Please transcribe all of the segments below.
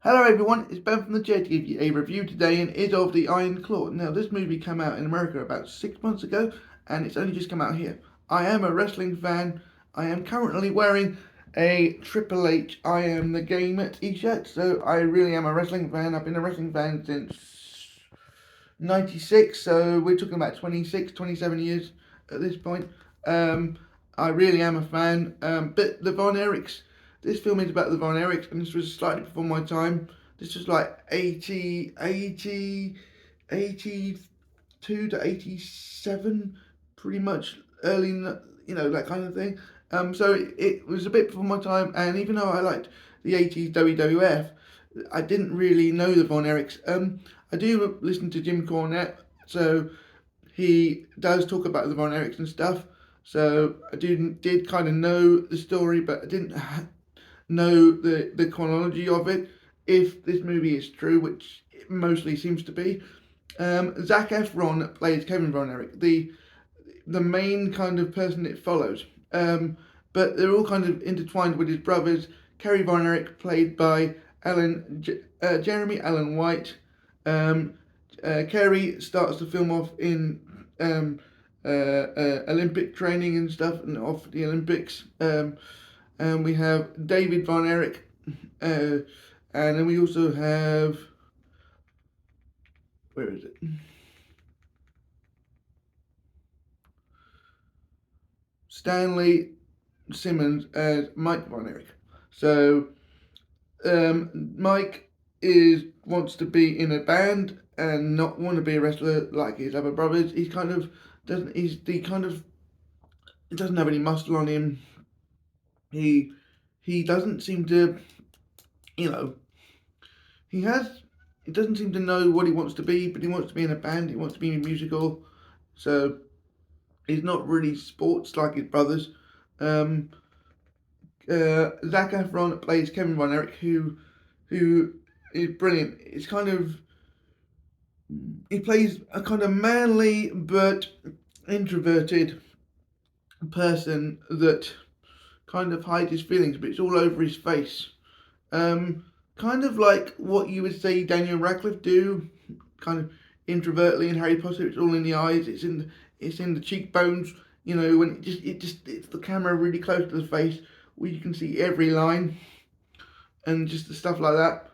Hello everyone, it's Ben from the chair to give you a review today and is of the Iron Claw. Now this movie came out in America about 6 months ago and it's only just come out here. I am a wrestling fan. I am currently wearing a Triple H I Am the Gamer t-shirt, so I really am a wrestling fan. I've been a wrestling fan since 96, so we're talking about 26, 27 years at this point. I really am a fan, but the Von Erichs, this film is about the Von Erichs, and this was slightly before my time. This was like 82 to 87, pretty much early, that kind of thing. So it was a bit before my time, and even though I liked the 80s WWF, I didn't really know the Von Erichs. I do listen to Jim Cornette, so he does talk about the Von Erichs and stuff. So I did kind of know the story, but I didn't know the chronology of it. If this movie is true, which it mostly seems to be, Zac Efron plays Kevin Von Erich, the main kind of person it follows. But they're all kind of intertwined with his brothers. Kerry Von Erich, played by Jeremy Allen White. Kerry starts the film off in Olympic training and stuff, and off the Olympics. And we have David Von Erich, and then we also have, where is it? Stanley Simmons as Mike Von Erich. So Mike wants to be in a band and not want to be a wrestler like his other brothers. He doesn't have any muscle on him. He doesn't seem to, he doesn't seem to know what he wants to be, but he wants to be in a band. He wants to be in a musical. So he's not really sports like his brothers. Zac Efron plays Kevin Von Erich, who is brilliant. He plays a kind of manly but introverted person that kind of hides his feelings, but it's all over his face. Kind of like what you would say Daniel Radcliffe do, kind of introvertly in Harry Potter. It's all in the eyes. It's in the cheekbones. When it's the camera really close to the face, where you can see every line, and just the stuff like that.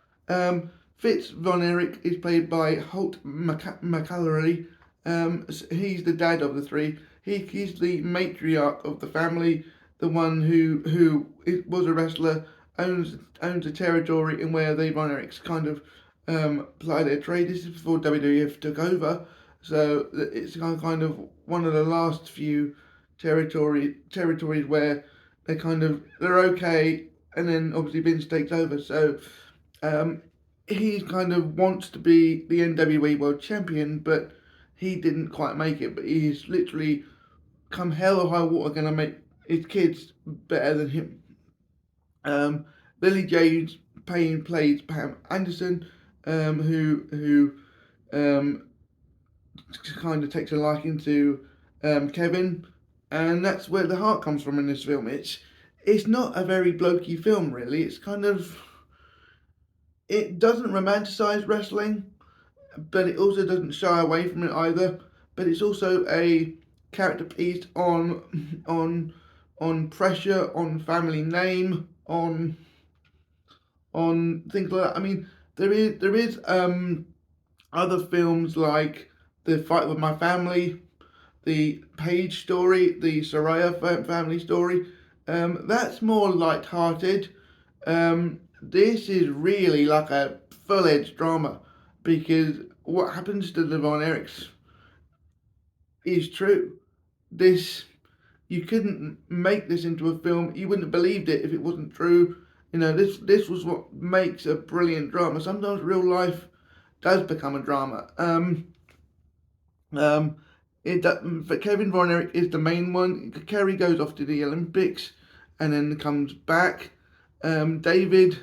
Fitz Von Erich is played by Holt McCallary. He's the dad of the three. He's the matriarch of the family, the one who was a wrestler, owns a territory in where the Von Erichs kind of ply their trade. This is before WWF took over, so it's kind of one of the last few territories where they're okay, and then obviously Vince takes over. So he kind of wants to be the NWA World Champion, but he didn't quite make it. But he's literally, come hell or high water, gonna make his kids better than him. Lily James Payne plays Pam Anderson, who kind of takes a liking to Kevin, and that's where the heart comes from in this film. It's not a very blokey film, really. It's it doesn't romanticize wrestling, but it also doesn't shy away from it either. But it's also a character piece on pressure, on family name, on things like that. I mean, there is other films like The Fight With My Family, the Page story, the Soraya family story. That's more light-hearted. This is really like a full-edged drama, because what happens to the Von Erichs is true. You couldn't make this into a film. You wouldn't have believed it if it wasn't true. This was what makes a brilliant drama. Sometimes real life does become a drama. But Kevin Von Erich is the main one. Kerry goes off to the Olympics and then comes back. David,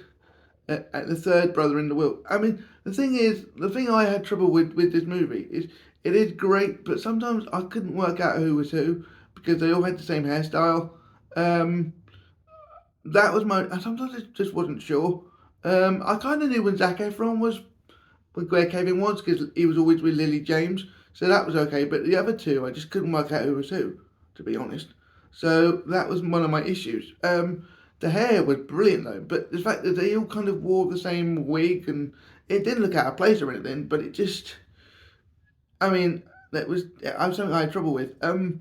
the third brother in the will. I mean, the thing I had trouble with this movie is it is great, but sometimes I couldn't work out who was who, because they all had the same hairstyle. That was sometimes I just wasn't sure. I kind of knew when Zac Efron was where Kevin was because he was always with Lily James, so that was okay. But the other two, I just couldn't work out who was who, to be honest. So that was one of my issues. The hair was brilliant though, but the fact that they all kind of wore the same wig and it didn't look out of place or anything, but it just, I mean, that was something I had trouble with. And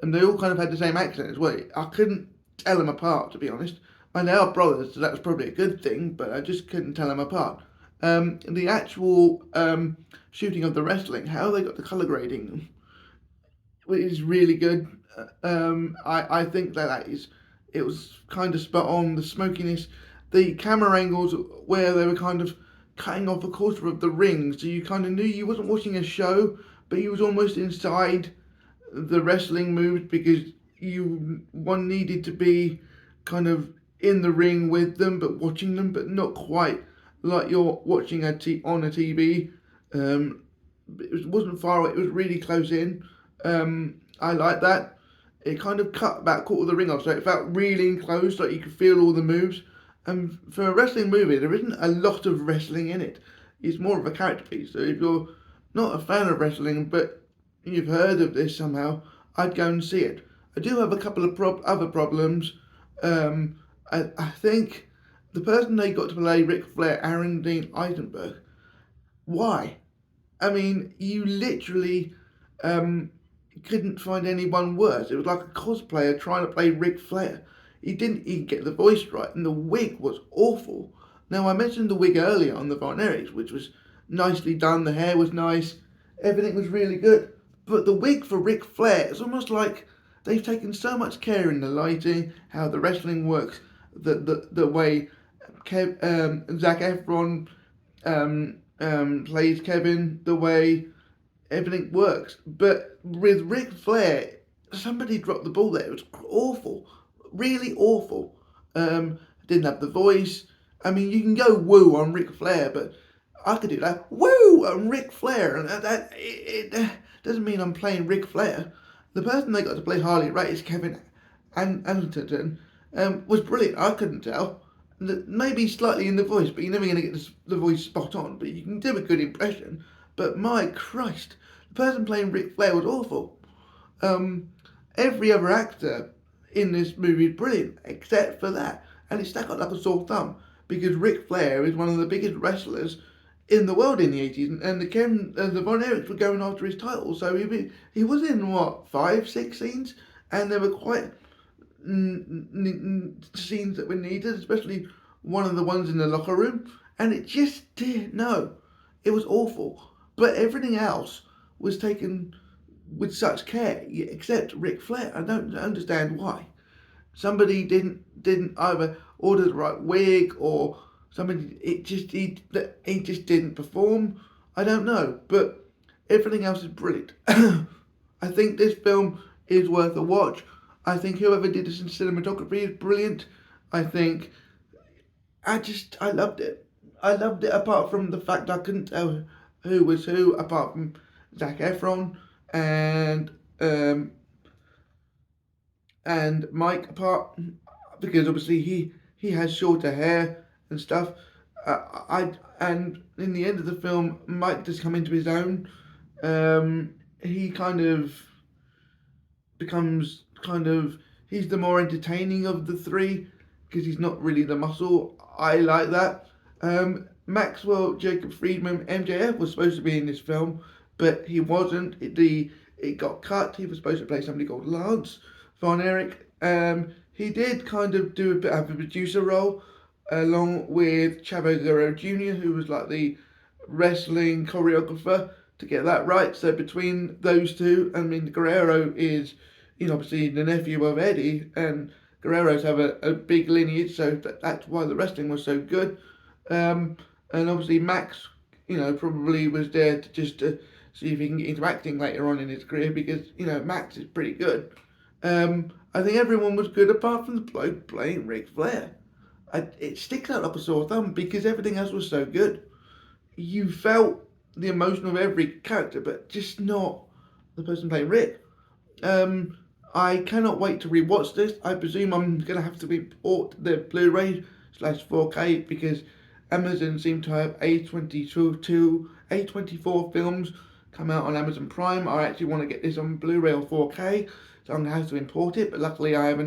they all kind of had the same accent as well. I couldn't tell them apart, to be honest. And they are brothers, so that was probably a good thing, but I just couldn't tell them apart. The actual shooting of the wrestling, how they got the colour grading is really good. I think it was kind of spot on. The smokiness, the camera angles where they were kind of cutting off a quarter of the ring, so you kind of knew you wasn't watching a show, but you was almost inside the wrestling moves because one needed to be kind of in the ring with them, but watching them, but not quite like you're watching on a TV. It wasn't far away; it was really close in. I like that. It kind of cut about a quarter of the ring off, so it felt really enclosed, like you could feel all the moves. And for a wrestling movie, there isn't a lot of wrestling in it. It's more of a character piece. So if you're not a fan of wrestling, but you've heard of this somehow, I'd go and see it. I do have a couple of other problems. I think the person they got to play Ric Flair, Aaron Dean Eisenberg, why? I mean, you literally couldn't find anyone worse. It was like a cosplayer trying to play Ric Flair. He didn't even get the voice right, and the wig was awful. Now, I mentioned the wig earlier on the Von Erichs, which was nicely done. The hair was nice. Everything was really good. But the wig for Ric Flair, it's almost like they've taken so much care in the lighting, how the wrestling works, the way Zac Efron plays Kevin, the way everything works. But with Ric Flair, somebody dropped the ball there. It was awful, really awful. Didn't have the voice. I mean, you can go woo on Ric Flair, but I could do that woo on Ric Flair, and it doesn't mean I'm playing Ric Flair. The person they got to play Harley Race, is Kevin Anderton, was brilliant. I couldn't tell. Maybe slightly in the voice, but you're never going to get the voice spot on. But you can do a good impression. But my Christ, the person playing Ric Flair was awful. Every other actor in this movie is brilliant, except for that. And it's stuck out like a sore thumb, because Ric Flair is one of the biggest wrestlers in the world in the 80s, and the Von Erichs were going after his title, so he was in, what, 5, 6 scenes, and there were quite scenes that were needed, especially one of the ones in the locker room, and it just it was awful. But everything else was taken with such care, except Ric Flair. I don't understand why. Somebody didn't either order the right wig, or somebody he just didn't perform. I don't know, but everything else is brilliant. I think this film is worth a watch. I think whoever did this in cinematography is brilliant. I think I loved it. I loved it, apart from the fact I couldn't tell who was who, apart from Zac Efron and Mike apart, because obviously he has shorter hair and stuff. And in the end of the film, Mike does come into his own. He kind of becomes he's the more entertaining of the three, because he's not really the muscle. I like that. Maxwell Jacob Friedman, MJF, was supposed to be in this film, but he wasn't. It got cut. He was supposed to play somebody called Lance Von Erich. He did kind of do a bit of a producer role, along with Chavo Guerrero Jr., who was like the wrestling choreographer, to get that right. So between those two, I mean, Guerrero is, obviously the nephew of Eddie, and Guerreros have a big lineage, so that's why the wrestling was so good. And obviously Max, probably was there to just see if he can get into acting later on in his career, because, Max is pretty good. I think everyone was good apart from the bloke playing Ric Flair. It sticks out like a sore thumb because everything else was so good. You felt the emotion of every character, but just not the person playing Rick. I cannot wait to rewatch this. I presume I'm going to have to report the Blu-ray /4K, because Amazon seem to have A24 films come out on Amazon Prime. I actually want to get this on Blu-ray or 4K, so I'm going to have to import it, but luckily I have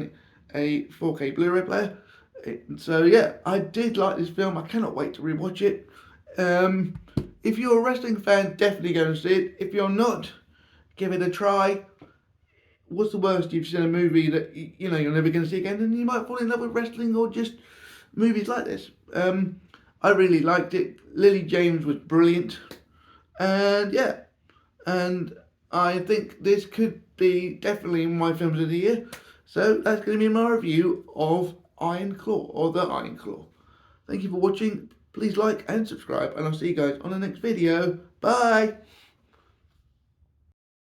a 4K Blu-ray player. So yeah, I did like this film. I cannot wait to rewatch it. If you're a wrestling fan, definitely go and see it. If you're not, give it a try. What's the worst? You've seen a movie that you know you're never going to see again, and you might fall in love with wrestling or just movies like this. I really liked it. Lily James was brilliant, and yeah, and I think this could be definitely my films of the year. So that's going to be my review of Iron Claw, or The Iron Claw. Thank you for watching. Please like and subscribe, and I'll see you guys on the next video. Bye!